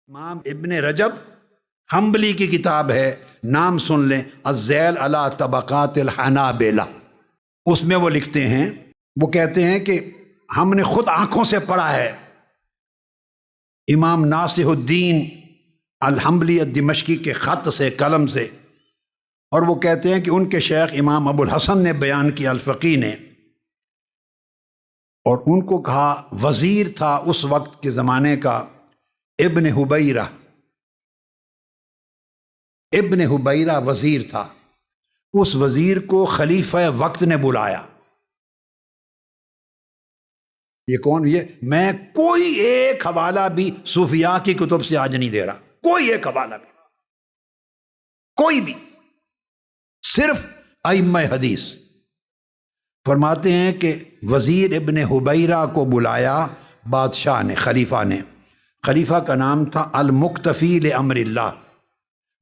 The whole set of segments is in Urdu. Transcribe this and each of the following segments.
امام ابن رجب حنبلی کی کتاب ہے، نام سن لیں، الذیل علی طبقات الحنابلہ۔ اس میں وہ لکھتے ہیں، وہ کہتے ہیں کہ ہم نے خود آنکھوں سے پڑھا ہے امام ناصح الدین الحنبلی الدمشقی کے خط سے، قلم سے، اور وہ کہتے ہیں کہ ان کے شیخ امام ابو الحسن نے بیان کیا، الفقی نے، اور ان کو کہا، وزیر تھا اس وقت کے زمانے کا ابن حبیرہ، ابن حبیرہ وزیر تھا، اس وزیر کو خلیفہ وقت نے بلایا۔ یہ کون؟ یہ میں کوئی ایک حوالہ بھی صوفیاء کی کتب سے آج نہیں دے رہا، کوئی ایک حوالہ بھی، کوئی بھی، صرف ائمہ حدیث فرماتے ہیں کہ وزیر ابن حبیرہ کو بلایا بادشاہ نے، خلیفہ نے۔ خلیفہ کا نام تھا المقتفی لامر اللہ۔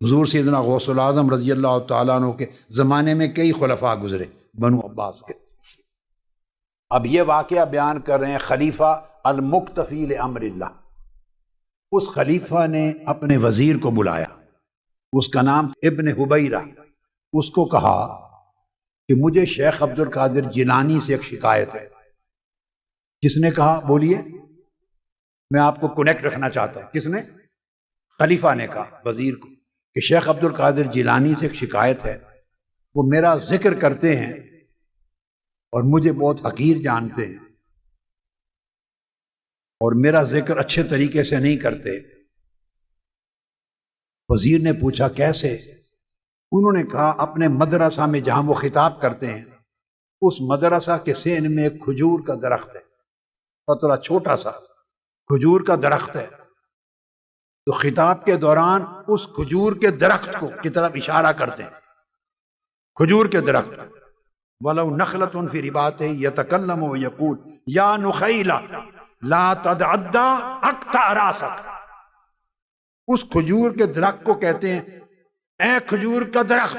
حضور سیدنا غوث العظم رضی اللہ تعالیٰ عنہ کے زمانے میں کئی خلفاء گزرے بنو عباس کے۔ اب یہ واقعہ بیان کر رہے ہیں خلیفہ المقتفی لامر اللہ۔ اس خلیفہ نے اپنے وزیر کو بلایا، اس کا نام ابن حبیرہ۔ اس کو کہا کہ مجھے شیخ عبد القادر جیلانی سے ایک شکایت ہے۔ کس نے کہا؟ بولیے، میں آپ کو کنیکٹ رکھنا چاہتا ہوں۔ کس نے؟ خلیفہ نے کہا وزیر کو کہ شیخ عبد القادر جیلانی سے ایک شکایت ہے، وہ میرا ذکر کرتے ہیں اور مجھے بہت حقیر جانتے ہیں، اور میرا ذکر اچھے طریقے سے نہیں کرتے۔ وزیر نے پوچھا کیسے؟ انہوں نے کہا اپنے مدرسہ میں جہاں وہ خطاب کرتے ہیں، اس مدرسہ کے سین میں ایک کھجور کا درخت ہے، پتلا چھوٹا سا کھجور کا درخت ہے، تو خطاب کے دوران اس کھجور کے درخت کو کی طرف اشارہ کرتے ہیں، کھجور کے درخت۔ وَلَوْ نَخْلَةٌ فِي رِبَاطِهِ يَتَكَلَّمُ وَيَقُولُ يَا نُخَيْلَ لَا تَدْعَدَّ أَقْطَعْ رَأْسَكَ۔ اس کھجور کے درخت کو کہتے ہیں، اے کھجور کا درخت،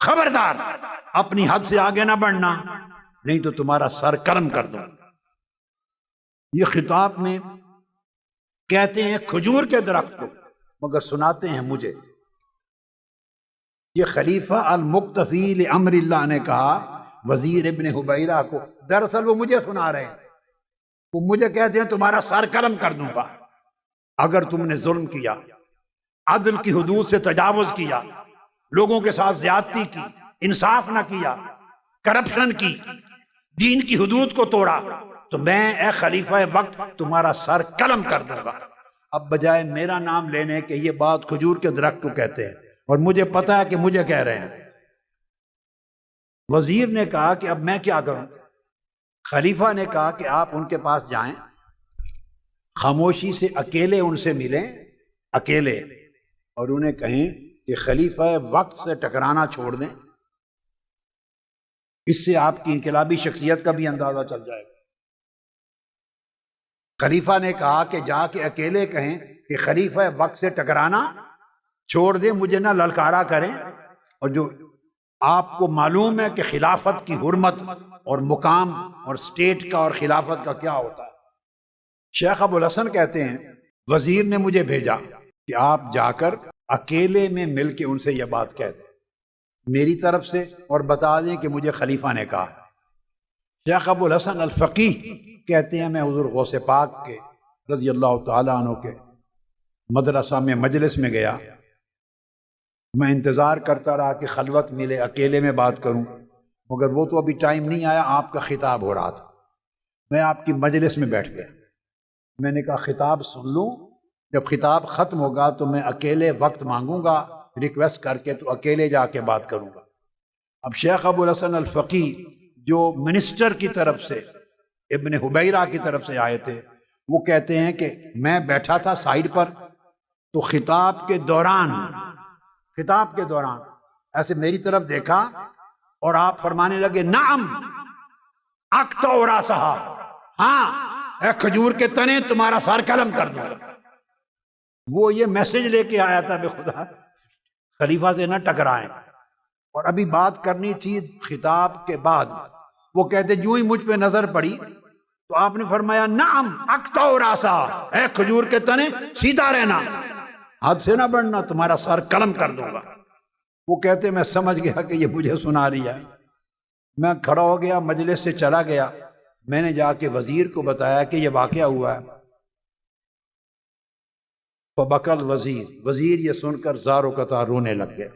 خبردار اپنی حد سے آگے نہ بڑھنا، نہیں تو تمہارا سر قلم کر دوں۔ یہ خطاب میں کہتے ہیں کھجور کے درخت کو، مگر سناتے ہیں مجھے۔ یہ خلیفہ المقتفی لامر اللہ نے کہا وزیر ابن حبیرہ کو، دراصل وہ مجھے سنا رہے ہیں، وہ مجھے کہتے ہیں تمہارا سر قلم کر دوں گا اگر تم نے ظلم کیا، عدل کی حدود سے تجاوز کیا، لوگوں کے ساتھ زیادتی کی، انصاف نہ کیا، کرپشن کی، دین کی حدود کو توڑا، تو میں اے خلیفہ وقت تمہارا سر قلم کر دوں گا۔ اب بجائے میرا نام لینے کے یہ بات کھجور کے درخت کو کہتے ہیں، اور مجھے پتا ہے کہ مجھے کہہ رہے ہیں۔ وزیر نے کہا کہ اب میں کیا کروں؟ خلیفہ نے کہا کہ آپ ان کے پاس جائیں، خاموشی سے اکیلے ان سے ملیں، اکیلے، اور انہیں کہیں کہ خلیفہ وقت سے ٹکرانا چھوڑ دیں، اس سے آپ کی انقلابی شخصیت کا بھی اندازہ چل جائے گا۔ خلیفہ نے کہا کہ جا کے اکیلے کہیں کہ خلیفہ وقت سے ٹکرانا چھوڑ دیں، مجھے نہ للکارا کریں، اور جو آپ کو معلوم ہے کہ خلافت کی حرمت اور مقام اور اسٹیٹ کا اور خلافت کا کیا ہوتا ہے۔ شیخ ابو الحسن کہتے ہیں وزیر نے مجھے بھیجا کہ آپ جا کر اکیلے میں مل کے ان سے یہ بات کہہ دیں میری طرف سے، اور بتا دیں کہ مجھے خلیفہ نے کہا۔ شیخ ابو الحسن الفقی کہتے ہیں میں حضور غوث پاک کے رضی اللہ تعالیٰ عنہ کے مدرسہ میں مجلس میں گیا، میں انتظار کرتا رہا کہ خلوت ملے، اکیلے میں بات کروں، مگر وہ تو ابھی ٹائم نہیں آیا، آپ کا خطاب ہو رہا تھا۔ میں آپ کی مجلس میں بیٹھ گیا، میں نے کہا خطاب سن لوں، جب خطاب ختم ہوگا تو میں اکیلے وقت مانگوں گا ریکویسٹ کر کے، تو اکیلے جا کے بات کروں گا۔ اب شیخ ابو الحسن الفقی جو منسٹر کی طرف سے، ابن حبیرہ کی طرف سے آئے تھے، وہ کہتے ہیں کہ میں بیٹھا تھا سائیڈ پر، تو خطاب کے دوران ایسے میری طرف دیکھا اور آپ فرمانے لگے نعم اقطع راسہا، ہاں اے کھجور کے تنے تمہارا سر قلم کر دوں گا۔ وہ یہ میسج لے کے آیا تھا بے خدا خلیفہ سے نہ ٹکرائیں، اور ابھی بات کرنی تھی خطاب کے بعد۔ وہ کہتے جو ہی مجھ پہ نظر پڑی تو آپ نے فرمایا نعم اقطع راسا، اے کھجور کے تنے سیدھا رہنا، حد سے نہ بڑھنا، تمہارا سر قلم کر دوں گا۔ وہ کہتے میں سمجھ گیا کہ یہ مجھے سنا رہی ہے، میں کھڑا ہو گیا، مجلس سے چلا گیا، میں نے جا کے وزیر کو بتایا کہ یہ واقعہ ہوا ہے۔ فبکل وزیر، وزیر یہ سن کر زار و قطار رونے لگ گیا۔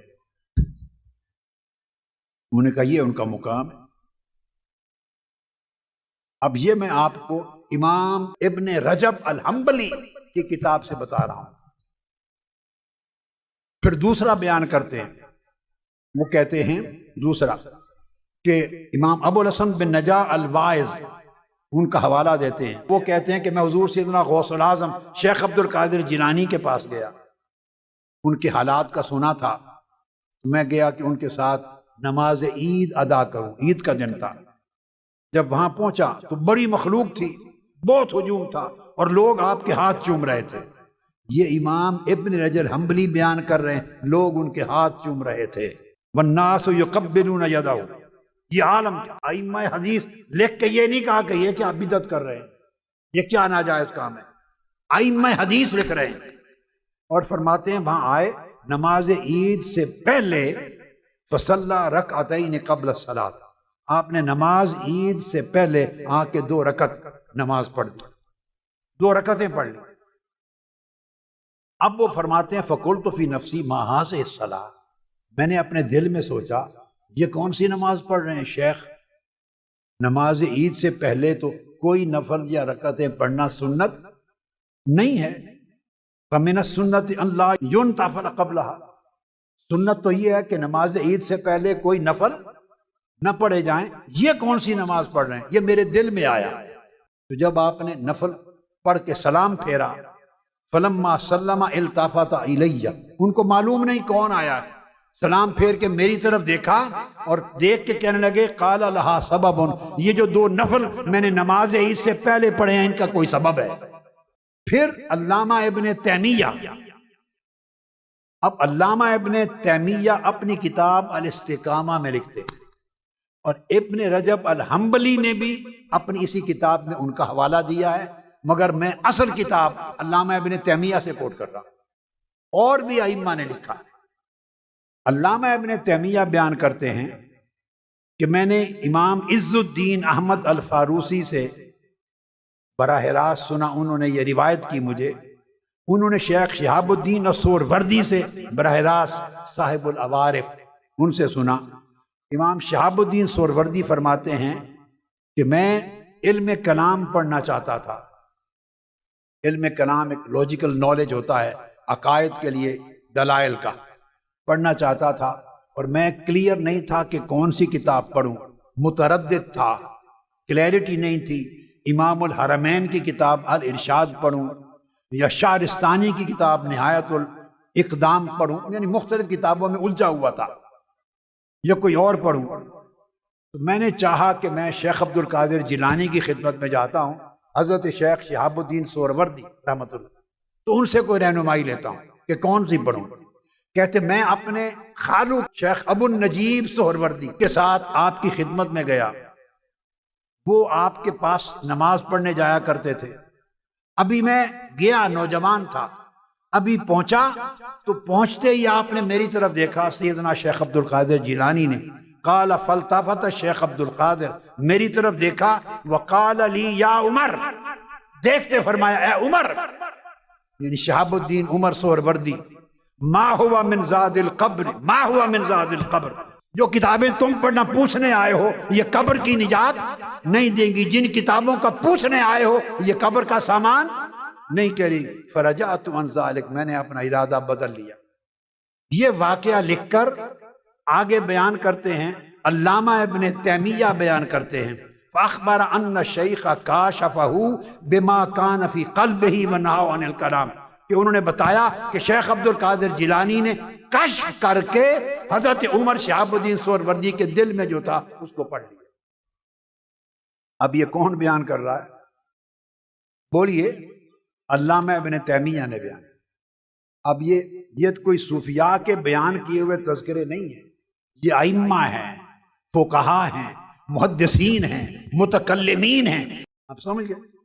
انہوں نے کہا یہ ان کا مقام ہے۔ اب یہ میں آپ کو امام ابن رجب الحنبلی کی کتاب سے بتا رہا ہوں۔ پھر دوسرا بیان کرتے ہیں، وہ کہتے ہیں دوسرا کہ امام ابو الحسن بن نجا الواعظ ان کا حوالہ دیتے ہیں، وہ کہتے ہیں کہ میں حضور سیدنا غوث العظم شیخ عبد القادر جیلانی کے پاس گیا، ان کے حالات کا سنا تھا، میں گیا کہ ان کے ساتھ نماز عید ادا کروں، عید کا دن تھا۔ جب وہاں پہنچا تو بڑی مخلوق تھی، بہت ہجوم تھا، اور لوگ آپ کے ہاتھ چوم رہے تھے۔ یہ امام ابن رجب حنبلی بیان کر رہے ہیں، لوگ ان کے ہاتھ چوم رہے تھے۔ والناس یقبلون یدہ، یہ عالم کیا ائمہ حدیث لکھ کے یہ نہیں کہا کہ یہ کیا بدعت کر رہے ہیں، یہ کیا ناجائز کام ہے، ائمہ حدیث لکھ رہے ہیں، اور فرماتے ہیں وہاں آئے نماز عید سے پہلے فصلی رکعتین قبل الصلاۃ، آپ نے نماز عید سے پہلے آ کے 2 رکعت نماز پڑھ دی، 2 رکعتیں پڑھ لی۔ اب وہ فرماتے ہیں فقلت فی نفسی ما ھذہ الصلاۃ، میں نے اپنے دل میں سوچا یہ کون سی نماز پڑھ رہے ہیں شیخ، نماز عید سے پہلے تو کوئی نفل یا رکعتیں پڑھنا سنت نہیں ہے، فمن السنت ان لا ينتفل قبلها، سنت تو یہ ہے کہ نماز عید سے پہلے کوئی نفل نہ پڑھے جائیں، یہ کون سی نماز پڑھ رہے ہیں، یہ میرے دل میں آیا۔ تو جب آپ نے نفل پڑھ کے سلام پھیرا، فلما سلم التفت الی، ان کو معلوم نہیں کون آیا، سلام پھیر کے میری طرف دیکھا اور دیکھ کے کہنے لگے قال لہا سبب، یہ جو 2 نفل میں نے نماز عید سے پہلے پڑھے ہیں ان کا کوئی سبب ہے۔ پھر علامہ ابن تیمیہ، اب علامہ ابن تیمیہ اپنی کتاب الاستقامہ میں لکھتے ہیں، اور ابن رجب الحنبلی نے بھی اپنی اسی کتاب میں ان کا حوالہ دیا ہے، مگر میں اصل کتاب علامہ ابن تیمیہ سے کوٹ کر رہا ہوں، اور بھی ائمہ نے لکھا ہے۔ علامہ ابن تیمیہ بیان کرتے ہیں کہ میں نے امام عز الدین احمد الفاروسی سے براہ راست سنا، انہوں نے یہ روایت کی مجھے، انہوں نے شیخ شہاب الدین السہروردی سے براہ راست صاحب العوارف ان سے سنا۔ امام شہاب الدین سہروردی فرماتے ہیں کہ میں علم کلام پڑھنا چاہتا تھا، علم کلام ایک لوجیکل نالج ہوتا ہے عقائد کے لیے، دلائل کا پڑھنا چاہتا تھا، اور میں کلیئر نہیں تھا کہ کون سی کتاب پڑھوں، متردد تھا، کلیئرٹی نہیں تھی، امام الحرمین کی کتاب الارشاد پڑھوں یا شارستانی کی کتاب نہایت الاقدام پڑھوں، یعنی مختلف کتابوں میں الجھا ہوا تھا، یا کوئی اور پڑھوں۔ تو میں نے چاہا کہ میں شیخ عبد القادر جیلانی کی خدمت میں جاتا ہوں، حضرت شیخ شہاب الدین سہروردی رحمۃ اللہ، تو ان سے کوئی رہنمائی لیتا ہوں کہ کون سی پڑھوں۔ کہتے میں اپنے خالو شیخ ابو النجیب سہروردی کے ساتھ آپ کی خدمت میں گیا، وہ آپ کے پاس نماز پڑھنے جایا کرتے تھے۔ ابھی میں گیا، نوجوان تھا، ابھی پہنچا تو پہنچتے ہی آپ نے میری طرف دیکھا، سیدنا شیخ عبد القادر جیلانی نے، قال فالتفت شیخ عبد القادر، میری طرف دیکھا، وقال لی یا عمر، دیکھتے فرمایا اے عمر، یعنی شہاب الدین عمر سہروردی، ما ہوا من زاد القبر، ما ہوا من زاد القبر، جو کتابیں تم پڑھنا پوچھنے آئے ہو یہ قبر کی نجات نہیں دیں گی، جن کتابوں کا پوچھنے آئے ہو یہ قبر کا سامان نہیں کری۔ فرجعت عن ذلک، میں نے اپنا ارادہ بدل لیا۔ یہ واقعہ لکھ کر آگے بیان کرتے ہیں، علامہ ابن تیمیہ بیان کرتے ہیں، فاخبر ان الشیخ کاشفہ بما کان فی قلبہ ونہا عن الکلام، کہ انہوں نے بتایا کہ شیخ عبد القادر جیلانی نے کشف کر کے حضرت عمر شہاب الدین سہروردی کے دل میں جو تھا اس کو پڑھ لیا۔ اب یہ کون بیان کر رہا ہے؟ بولیے، علامہ ابن تیمیہ نے بیان۔ اب یہ کوئی صوفیاء کے بیان کیے ہوئے تذکرے نہیں ہیں، یہ ائمہ ہیں، فقہا ہیں، محدثین ہیں، متکلمین ہیں۔ آپ سمجھ گئے؟